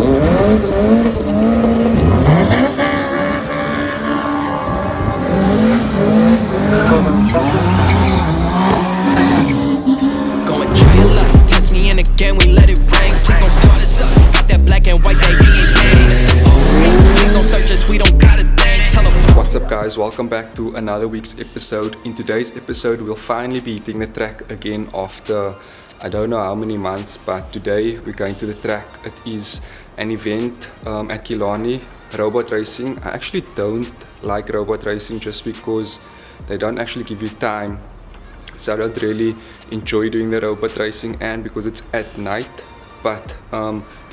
What's up guys, welcome back to another week's episode. In today's episode we'll finally be hitting the track again after I don't know how many months, but today we're going to the track. It is an event at Killarney, robot racing. I actually don't like robot racing just because they don't actually give you time, so I don't really enjoy doing the robot racing, and because it's at night. But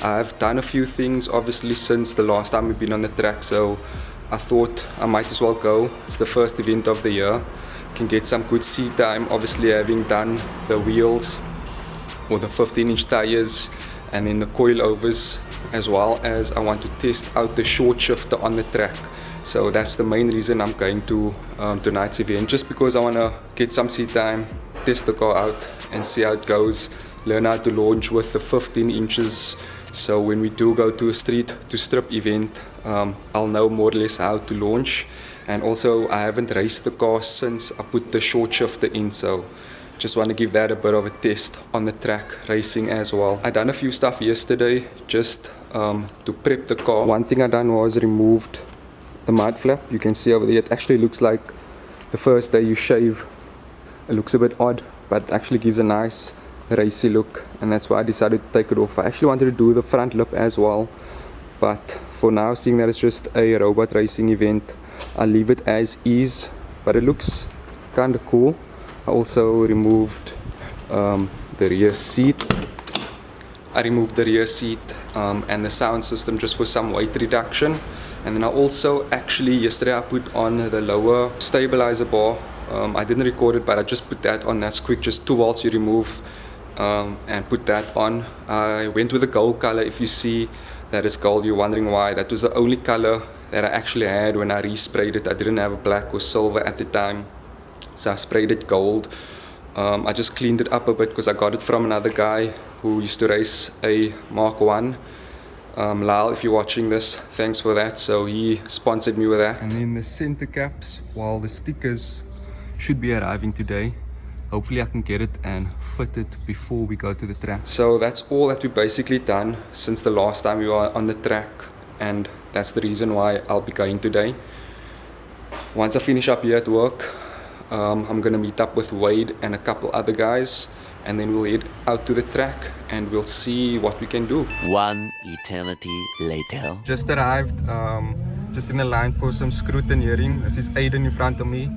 I've done a few things obviously since the last time we've been on the track, so I thought I might as well go. It's the first event of the year. Can get some good seat time, obviously having done the wheels or the 15-inch tires and then the coilovers, as well as I want to test out the short shifter on the track. So that's the main reason I'm going to tonight's event, just because I want to get some seat time, test the car out and see how it goes, learn how to launch with the 15 inches. So when we do go to a street to strip event, I'll know more or less how to launch. And also I haven't raced the car since I put the short shifter in, so just want to give that a bit of a test on the track racing as well. I done a few stuff yesterday just to prep the car. One thing I done was removed the mud flap. You can see over there it actually looks like the first day you shave, it looks a bit odd, but it actually gives a nice racy look, and that's why I decided to take it off. I actually wanted to do the front lip as well, but for now, seeing that it's just a robot racing event, I'll leave it as is, but it looks kind of cool. I also removed the rear seat. I removed the rear seat and the sound system just for some weight reduction. And then I also yesterday I put on the lower stabilizer bar. I didn't record it, but I just put that on. That's quick, just 2 volts you remove and put that on. I went with the gold color. If you see that is gold, you're wondering why. That was the only color that I actually had when I resprayed it. I didn't have a black or silver at the time, so I sprayed it gold. I just cleaned it up a bit because I got it from another guy who used to race a Mk1. Lyle, if you're watching this, thanks for that. So he sponsored me with that. And then the center caps, while the stickers should be arriving today, hopefully I can get it and fit it before we go to the track. So that's all that we've basically done since the last time we were on the track, and that's the reason why I'll be going today. Once I finish up here at work, I'm gonna meet up with Wade and a couple other guys, and then we'll head out to the track and we'll see what we can do. One eternity later. Just arrived, just in the line for some scrutineering. This is Aiden in front of me.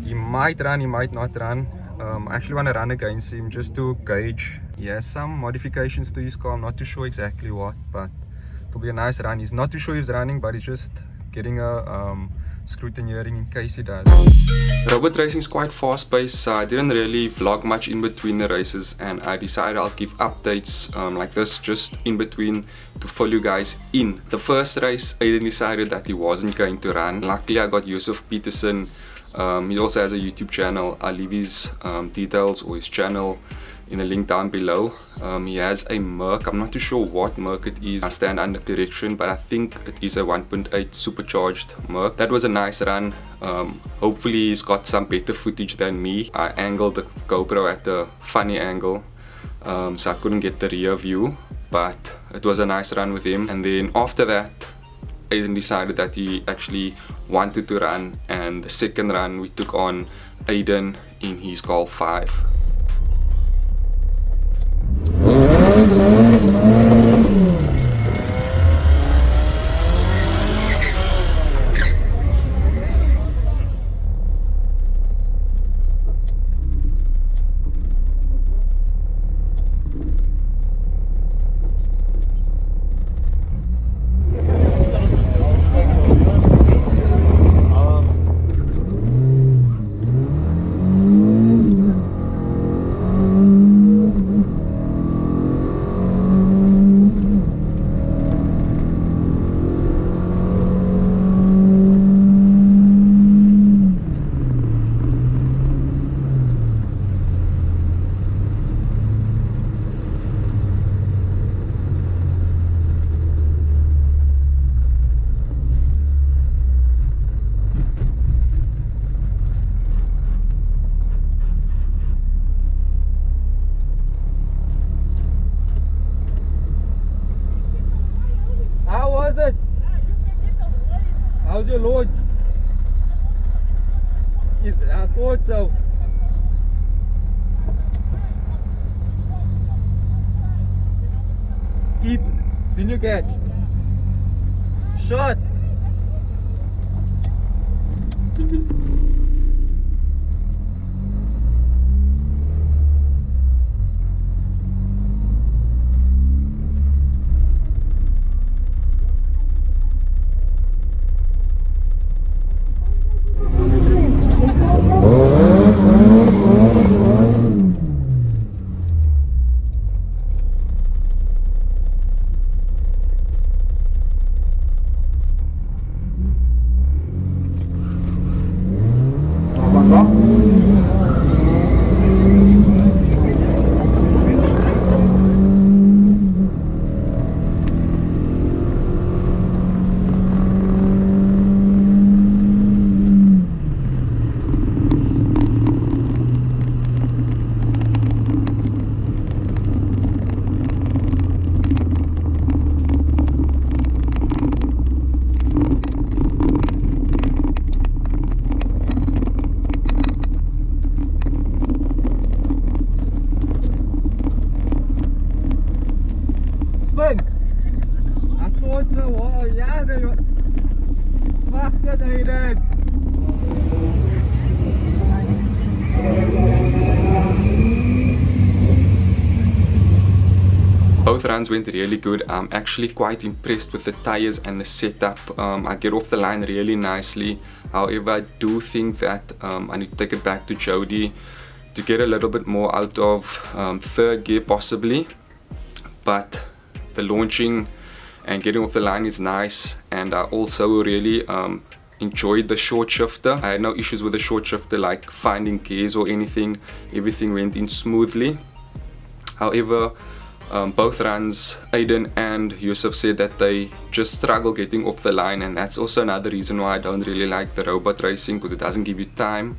He might run, he might not run. I actually want to run against him just to gauge. He has some modifications to his car. I'm not too sure exactly what, but it'll be a nice run. He's not too sure he's running, but he's just getting a scrutineering in case he does. Robot racing is quite fast paced, so I didn't really vlog much in between the races, and I decided I'll give updates like this just in between to fill you guys in. The first race, Aiden decided that he wasn't going to run. Luckily I got Yusuf Peterson. He also has a YouTube channel. I'll leave his details or his channel in the link down below. He has a Merc. I'm not too sure what Merc it is. I stand under direction, but I think it is a 1.8 supercharged Merc. That was a nice run. Hopefully he's got some better footage than me. I angled the GoPro at a funny angle, so I couldn't get the rear view, but it was a nice run with him. And then after that, Aiden decided that he actually wanted to run, and the second run we took on Aiden in his Golf 5. is it? How's your load? I thought so. Keep. Then you catch. Shot. I thought so. Oh, yeah, fuck it, Aiden. Both runs went really good. I'm actually quite impressed with the tires and the setup. I get off the line really nicely. However, I do think that I need to take it back to Jody to get a little bit more out of third gear possibly. But the launching and getting off the line is nice, and I also really enjoyed the short shifter. I had no issues with the short shifter, like finding gears or anything. Everything went in smoothly. However, both runs, Aiden and Yusuf said that they just struggle getting off the line, and that's also another reason why I don't really like the robot racing, because it doesn't give you time.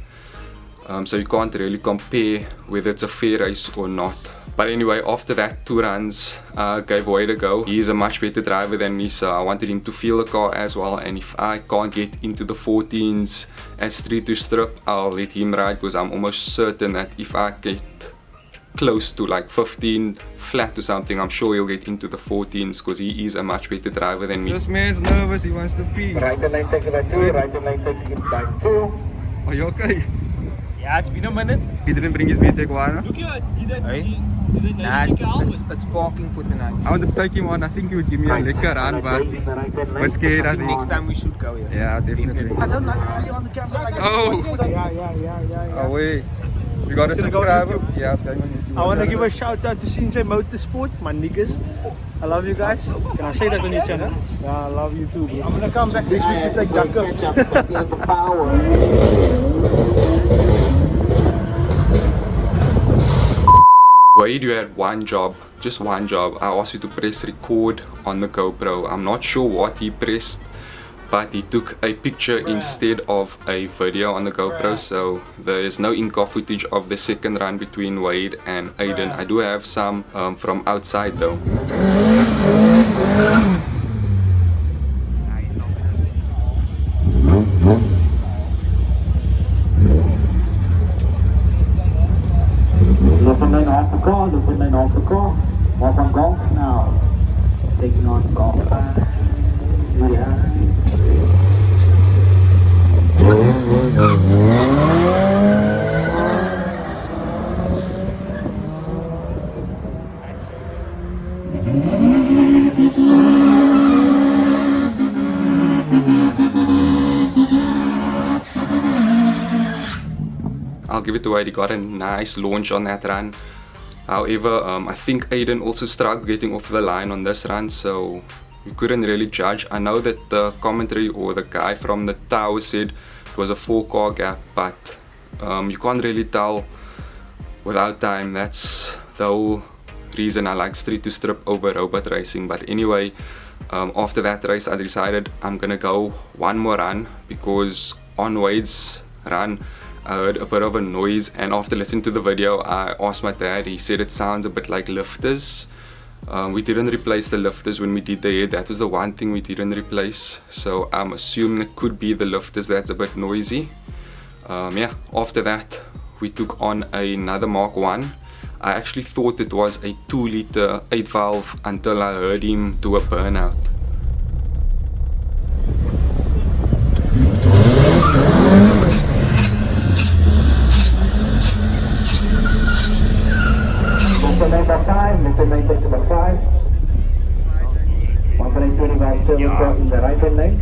So you can't really compare whether it's a fair race or not. But anyway, after that, 2 runs gave Wade a go. He's a much better driver than me, so I wanted him to feel the car as well. And if I can't get into the 14s at street to strip, I'll let him ride, because I'm almost certain that if I get close to like 15 flat or something, I'm sure he'll get into the 14s, because he is a much better driver than me. This man's nervous, he wants to pee. Right lane taking it 2, right lane taking it back 2. Are you okay? Yeah, it's been a minute. He didn't bring his Mk1. Look here, you didn't take your helmet. It's parking for tonight. I wanted to take him on. I think he would give me a lekker run, but scared, I think. Next time we should go, yes. Yeah, definitely. I don't like to be on the camera like Oh! Yeah. Oh wait, we got a subscriber. Yeah, it's going on YouTube. I want to give a shout out to Sinjay Motorsport, my niggas. I love you guys. Can I say that on your channel? Yeah, I love you too, bro. I'm gonna come back next week to take Dakar. Wade, you had one job, just one job. I asked you to press record on the GoPro. I'm not sure what he pressed, but he took a picture instead of a video on the GoPro, so there is no in-car footage of the second run between Wade and Aiden. I do have some from outside though. Left lane off the car, left lane off the car. Off on golf now. Taking on golf. Yeah. I'll give it to Wade. He got a nice launch on that run. However, I think Aiden also struggled getting off the line on this run, so we couldn't really judge. I know that the commentary or the guy from the tower said it was a 4-car gap, but you can't really tell without time. That's the whole reason I like street to strip over robot racing. But anyway, after that race I decided I'm gonna go one more run, because on Wade's run I heard a bit of a noise, and after listening to the video I asked my dad. He said it sounds a bit like lifters. We didn't replace the lifters when we did the head. That was the one thing we didn't replace. So I'm assuming it could be the lifters that's a bit noisy. Yeah, after that we took on another Mk1. I actually thought it was a 2-liter 8-valve until I heard him do a burnout. Mk5 1.25 service in the right hand lane.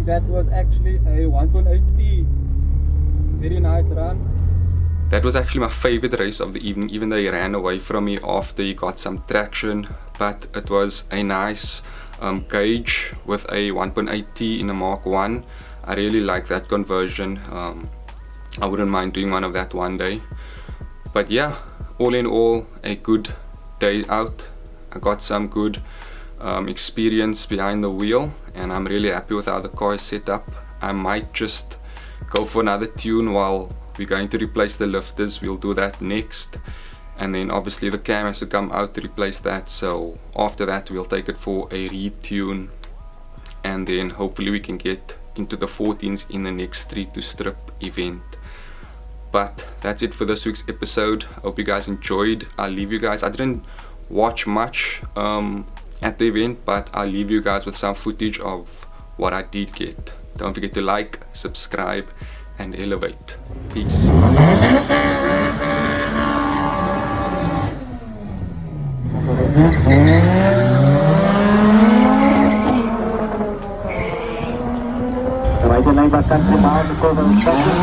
That was actually a 1.8T. Very nice run. That was actually my favorite race of the evening, even though he ran away from me after he got some traction. But it was a nice gauge with a 1.8T in a Mk1. I really like that conversion. I wouldn't mind doing one of that one day. But yeah, all in all, a good day out. I got some good experience behind the wheel, and I'm really happy with how the car is set up. I might just go for another tune while we're going to replace the lifters. We'll do that next, and then obviously the cam has to come out to replace that. So after that we'll take it for a retune, and then hopefully we can get into the 14s in the next Street to Strip event. But that's it for this week's episode. Hope you guys enjoyed. I'll leave you guys, I didn't watch much at the event, but I'll leave you guys with some footage of what I did get. Don't forget to like, subscribe, and elevate. Peace. Right hand lane back country bound because of obstruction.